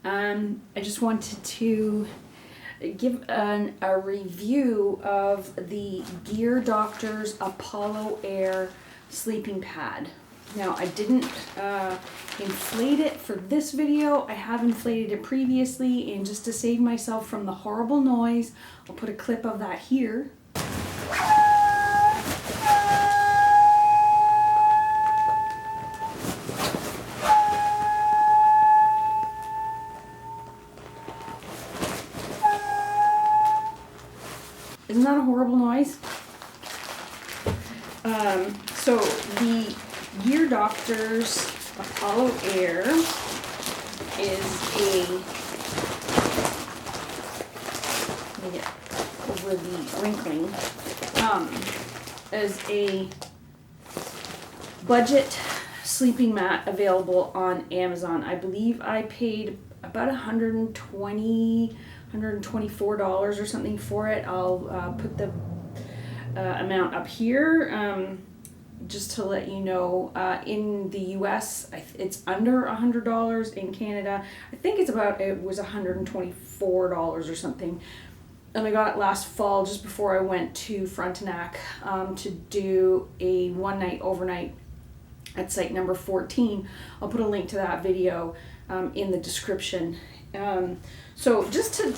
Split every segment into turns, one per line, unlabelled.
I just wanted to give a review of the Gear Doctors ApolloAir sleeping pad. Now, I didn't inflate it for this video. I have inflated it previously, and just to save myself from the horrible noise, I'll put a clip of that here. Isn't that a horrible noise? So the Gear Doctors ApolloAir is let me get over the wrinkling, is a budget sleeping mat available on Amazon. I believe I paid about $124 or something for it. I'll put the amount up here. Just to let you know, in the US, it's under $100. In Canada, I think it was $124 or something. And I got it last fall, just before I went to Frontenac to do a one-night overnight at site number 14. I'll put a link to that video in the description. So just to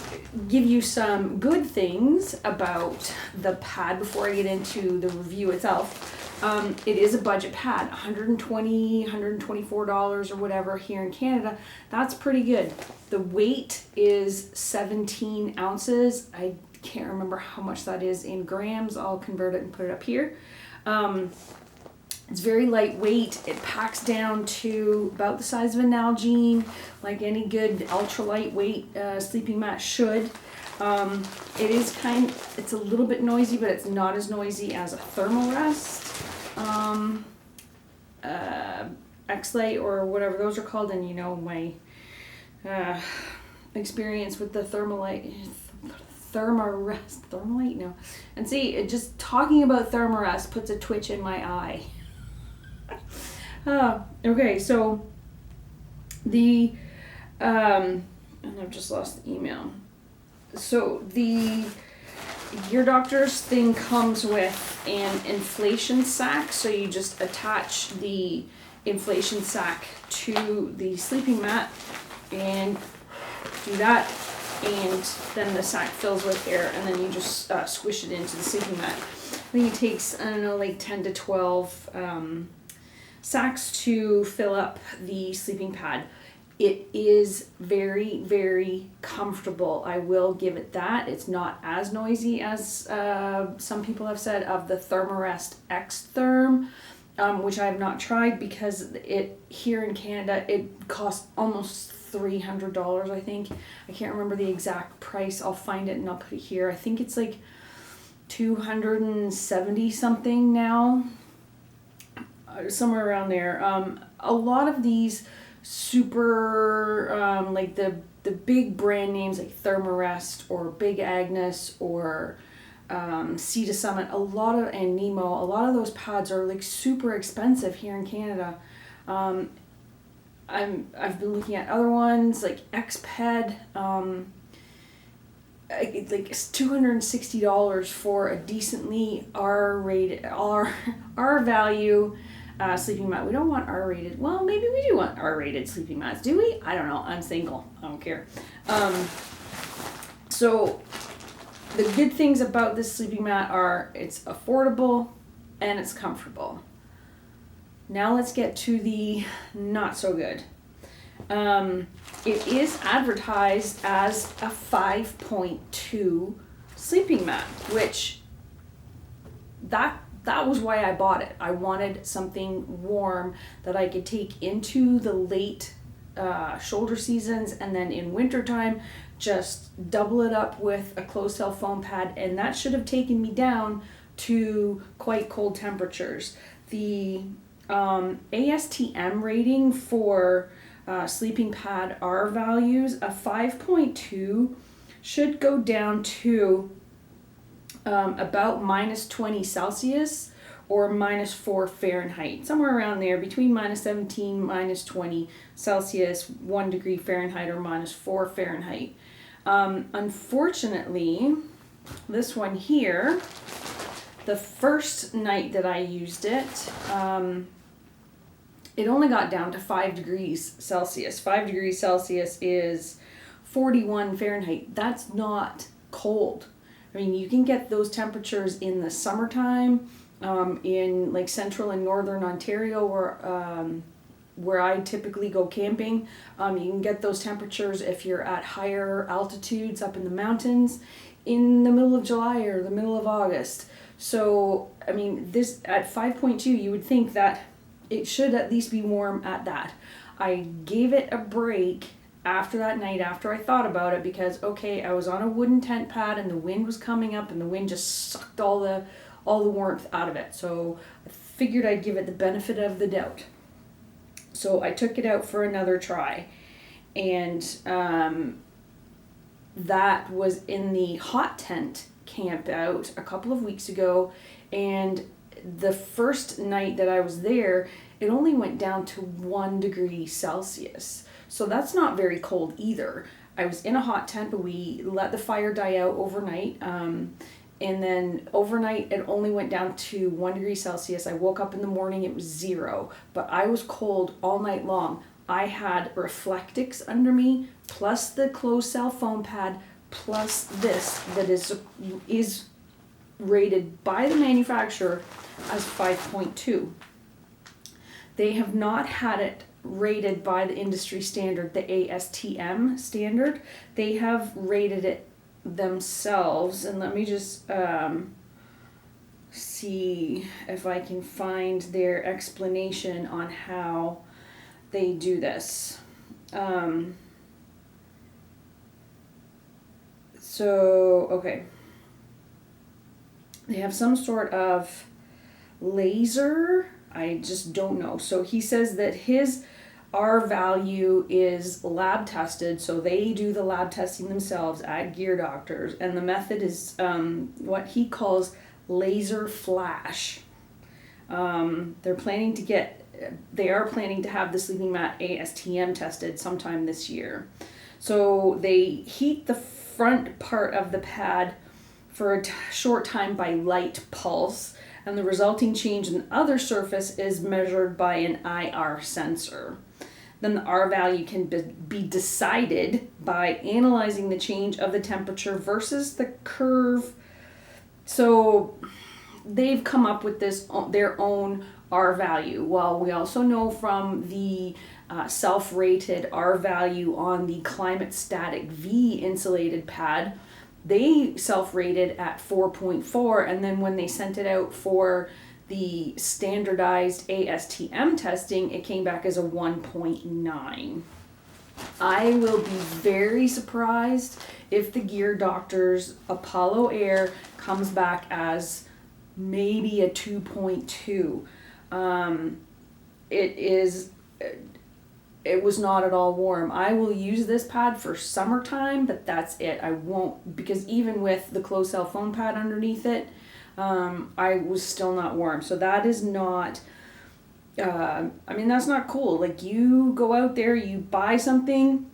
give you some good things about the pad before I get into the review itself. It is a budget pad, $120, $124 or whatever here in Canada. That's pretty good. The weight is 17 ounces. I can't remember how much that is in grams. I'll convert it and put it up here. It's very lightweight. It packs down to about the size of an Nalgene, like any good ultra lightweight sleeping mat should. It's a little bit noisy, but it's not as noisy as a Thermarest, X-Lite, or whatever those are called. And you know my experience with the Thermalite, no. And see, just talking about Thermarest puts a twitch in my eye. Okay, so the and I've just lost the email. So the Gear Doctors thing comes with an inflation sack, so you just attach the inflation sack to the sleeping mat and do that, and then the sack fills with air, and then you just squish it into the sleeping mat. I think it takes, I don't know, like 10 to 12 sacks to fill up the sleeping pad. It is very, very comfortable. I will give it that. It's not as noisy as some people have said of the Thermarest X Therm, which I have not tried because here in Canada it costs almost $300, I think. I can't remember the exact price. I'll find it and I'll put it here. I think it's like 270 something now, somewhere around there. A lot of these super like the big brand names like Thermarest or Big Agnes or Sea to Summit, and Nemo, a lot of those pads are like super expensive here in Canada. I've been looking at other ones like XPed. Like $260 for a decently Rvalue sleeping mat. We don't want R-rated. Well, maybe we do want R-rated sleeping mats. Do we? I don't know. I'm single. I don't care. So the good things about this sleeping mat are it's affordable and it's comfortable. Now let's get to the not so good. It is advertised as a 5.2 sleeping mat, which that was why I bought it. I wanted something warm that I could take into the late shoulder seasons, and then in wintertime just double it up with a closed cell foam pad, and that should have taken me down to quite cold temperatures. The ASTM rating for sleeping pad R values, a 5.2 should go down to about minus 20 Celsius, or -4 Fahrenheit, somewhere around there, between -17, -20 Celsius, 1 degree Fahrenheit, or -4 Fahrenheit. Unfortunately, this one here, the first night that I used it, it only got down to 5 degrees Celsius. 5 degrees Celsius is 41 Fahrenheit. That's not cold. I mean, you can get those temperatures in the summertime, in like central and northern Ontario, where I typically go camping. You can get those temperatures if you're at higher altitudes up in the mountains in the middle of July or the middle of August. So, I mean, this at 5.2, you would think that it should at least be warm at that. I gave it a break after that night, after I thought about it, because okay, I was on a wooden tent pad and the wind was coming up and the wind just sucked all the warmth out of it. So I figured I'd give it the benefit of the doubt. So I took it out for another try, and that was in the hot tent camp out a couple of weeks ago, and the first night that I was there, it only went down to 1 degree Celsius. So that's not very cold either. I was in a hot tent, but we let the fire die out overnight. And then overnight, it only went down to 1 degree Celsius. I woke up in the morning, it was 0. But I was cold all night long. I had Reflectix under me, plus the closed cell foam pad, plus this that is rated by the manufacturer as 5.2. They have not had it rated by the industry standard, the ASTM standard. They have rated it themselves, and let me just see if I can find their explanation on how they do this. Okay. They have some sort of laser. I just don't know. So he says that his Rvalue is lab tested, so they do the lab testing themselves at Gear Doctors, and the method is what he calls laser flash. They are planning to have the sleeping mat ASTM tested sometime this year. So they heat the front part of the pad for a short time by light pulse, and the resulting change in the other surface is measured by an IR sensor. Then the R value can be decided by analyzing the change of the temperature versus the curve. So they've come up with their own R value. Well, we also know from the self-rated R value on the Climate Static V insulated pad, they self-rated at 4.4, and then when they sent it out for the standardized ASTM testing, it came back as a 1.9. I will be very surprised if the Gear Doctors ApolloAir comes back as maybe a 2.2. It was not at all warm. I will use this pad for summertime, but that's it. I won't, because even with the closed cell foam pad underneath it, I was still not warm. So that is not, that's not cool. Like, you go out there, you buy something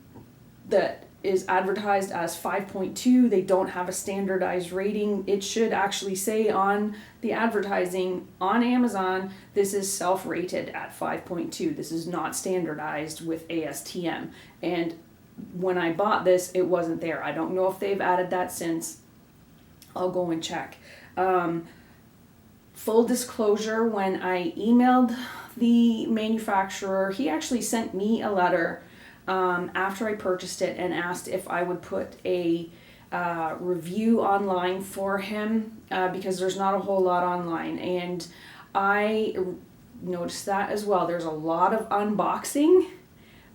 that is advertised as 5.2, they don't have a standardized rating. It should actually say on the advertising on Amazon, this is self-rated at 5.2. This is not standardized with ASTM. And when I bought this, it wasn't there. I don't know if they've added that since. I'll go and check. Full disclosure, when I emailed the manufacturer, he actually sent me a letter after I purchased it and asked if I would put a review online for him, because there's not a whole lot online, and I noticed that as well. There's a lot of unboxing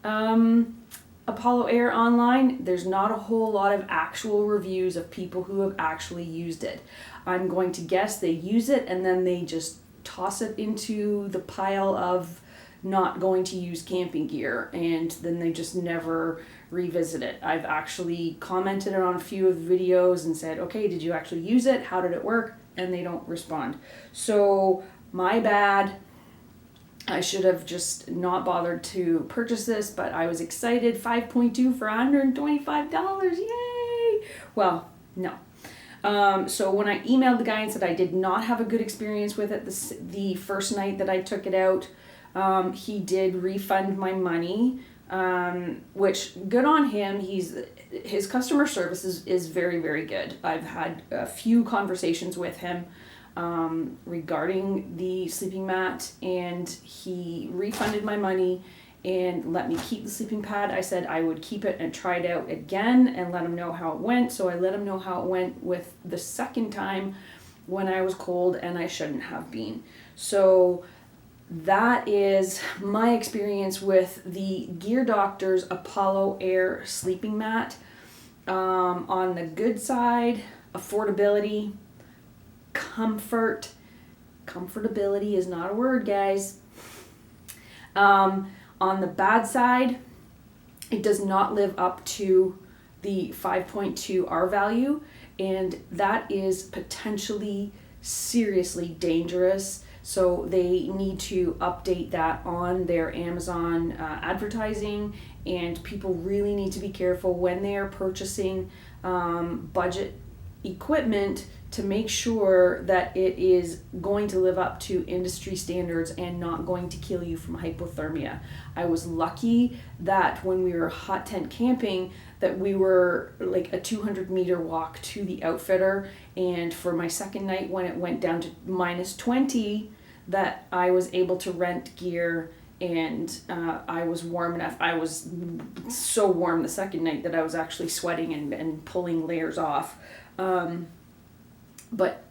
ApolloAir online. There's not a whole lot of actual reviews of people who have actually used it. I'm going to guess they use it and then they just toss it into the pile of not going to use camping gear, and then they just never revisit it. I've actually commented on a few of the videos and said, okay, did you actually use it? How did it work? And they don't respond. So My bad. I should have just not bothered to purchase this, but I was excited. 5.2 for $125. Yay! Well, no. So when I emailed the guy and said I did not have a good experience with it the first night that I took it out, he did refund my money, which good on him. His customer service is very, very good. I've had a few conversations with him regarding the sleeping mat, and he refunded my money and let me keep the sleeping pad. I said I would keep it and try it out again and let him know how it went. So I let him know how it went with the second time when I was cold and I shouldn't have been. So that is my experience with the Gear Doctors ApolloAir sleeping mat. On the good side, affordability, comfortability is not a word, guys. On the bad side, it does not live up to the 5.2 Rvalue, and that is potentially seriously dangerous. So they need to update that on their Amazon advertising, and people really need to be careful when they are purchasing budget equipment to make sure that it is going to live up to industry standards and not going to kill you from hypothermia. I was lucky that when we were hot tent camping that we were like a 200-meter walk to the outfitter, and for my second night when it went down to -20, that I was able to rent gear, and I was warm enough. I was so warm the second night that I was actually sweating and pulling layers off. But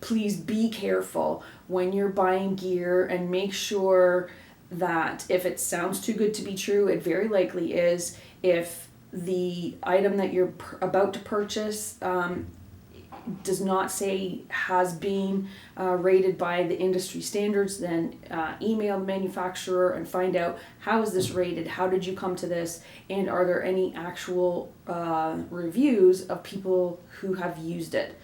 please be careful when you're buying gear, and make sure that if it sounds too good to be true, it very likely is. If the item that you're about to purchase does not say has been rated by the industry standards, then email the manufacturer and find out, how is this rated, how did you come to this, and are there any actual reviews of people who have used it.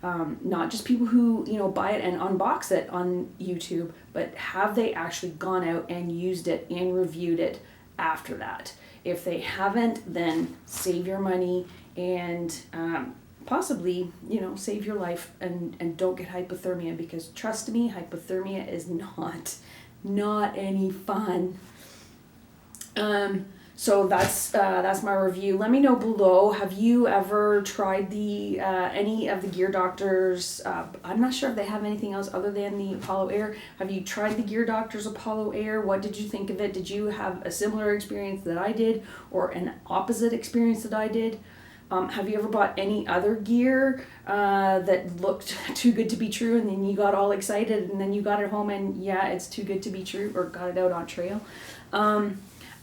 Not just people who, buy it and unbox it on YouTube, but have they actually gone out and used it and reviewed it after that. If they haven't, then save your money and possibly, save your life and don't get hypothermia, because trust me, hypothermia is not any fun. So that's my review. Let me know below. Have you ever tried the any of the Gear Doctors? I'm not sure if they have anything else other than the ApolloAir. Have you tried the Gear Doctors ApolloAir? What did you think of it? Did you have a similar experience that I did, or an opposite experience that I did? Have you ever bought any other gear that looked too good to be true, and then you got all excited, and then you got it home and yeah, it's too good to be true, or got it out on trail?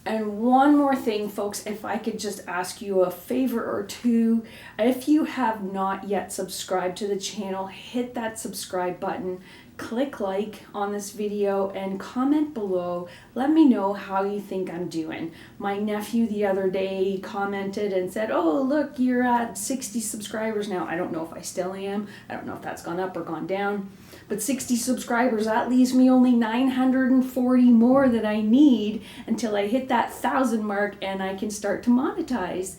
And one more thing, folks, if I could just ask you a favor or two. If you have not yet subscribed to the channel, hit that subscribe button, click like on this video, and comment below. Let me know how you think I'm doing. My nephew the other day commented and said, "Oh, look, you're at 60 subscribers now." I don't know if I still am. I don't know if that's gone up or gone down. But 60 subscribers, that leaves me only 940 more that I need until I hit that 1,000 mark and I can start to monetize.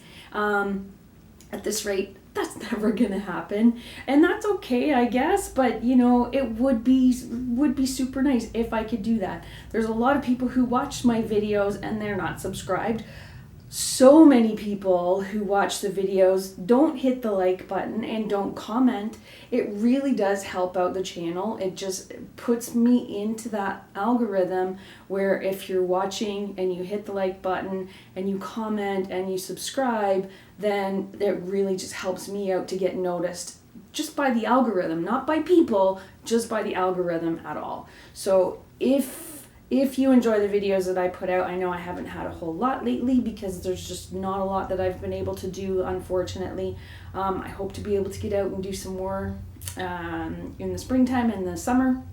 At this rate, that's never gonna happen, and that's okay, I guess, but it would be super nice if I could do that. There's a lot of people who watch my videos and they're not subscribed. So many people who watch the videos don't hit the like button and don't comment. It really does help out the channel. It just puts me into that algorithm where if you're watching and you hit the like button and you comment and you subscribe, then it really just helps me out to get noticed just by the algorithm, not by people, just by the algorithm at all. So if you enjoy the videos that I put out, I know I haven't had a whole lot lately because there's just not a lot that I've been able to do, unfortunately. I hope to be able to get out and do some more in the springtime and the summer.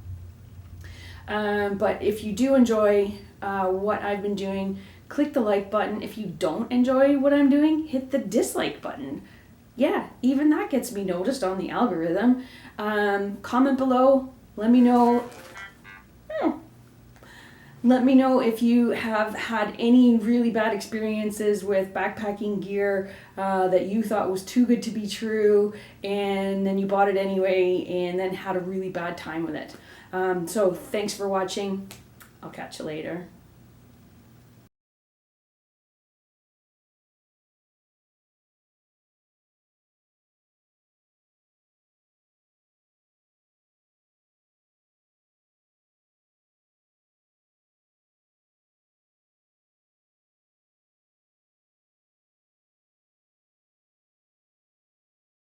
But if you do enjoy what I've been doing, click the like button. If you don't enjoy what I'm doing, hit the dislike button. Yeah, even that gets me noticed on the algorithm. Comment below. Let me know Let me know if you have had any really bad experiences with backpacking gear that you thought was too good to be true, and then you bought it anyway and then had a really bad time with it. So thanks for watching. I'll catch you later.